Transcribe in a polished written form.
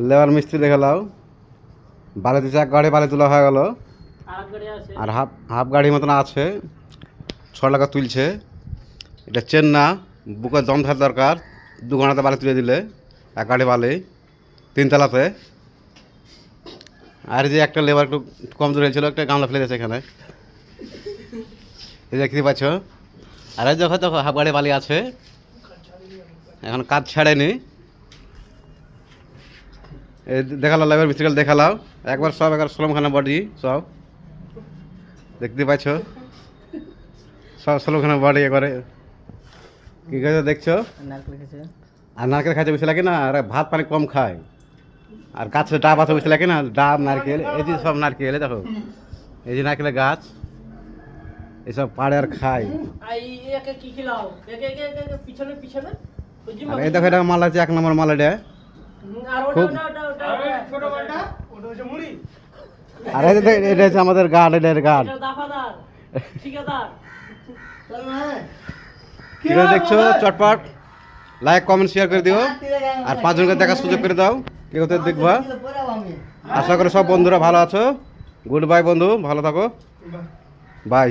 Labour মিস্ত্রি দেখে লাও বালি দিচ্ছে, এক গাড়ি বালি তোলা হয়ে গেল, আর হাফ হাফ গাড়ির মতন আছে, 6 টাকা তুলছে। এটা চেন না, বুকে দম থাকার দরকার, 2 ঘন্টাতে বালি তুলে দিলে এক গাড়ি বালি 3 তলাতে। আর যে একটা লেবার একটু কম দূরে ছিল, একটা গামলা ফেলে দিয়েছে এখানে, এই দেখতে পাচ্ছ। আর এই দেখো দেখো হাফ গাড়ি বালি আছে, এখন কাজ ছাড়েনি। এই দেখালো লেবার মিস্ত্রিকাল দেখালাও একবার, সব একবার সোলমখানা বডি সব দেখতে পাচ্ছ, সব সোলমখানা বডি করে কি করে দেখছো। আর নারকেল খাইতে বেশি লাগে না, আর ভাত পানি কম খায়, আর গাছে ডাব আছে বেশি লাগে না, ডাব নারকেল, এই যে সব নারকেল দেখো, এই যে নারকেলের গাছ, এইসব পাড়ে আর খায়। আর এই দেখো এটা মাল আছে, 1 নম্বর মাল এটা খুব। আর এটা হচ্ছে আমাদের গার্ড, এটার গার্ড। কি করে দেখছো চটপট লাইক কমেন্ট শেয়ার করে দিও, আর 5 জনকে দেখার সুযোগ করে দাও, কি করতে দেখবা। আশা করি সব বন্ধুরা ভালো আছো। গুড বাই বন্ধু, ভালো থাকো, বাই।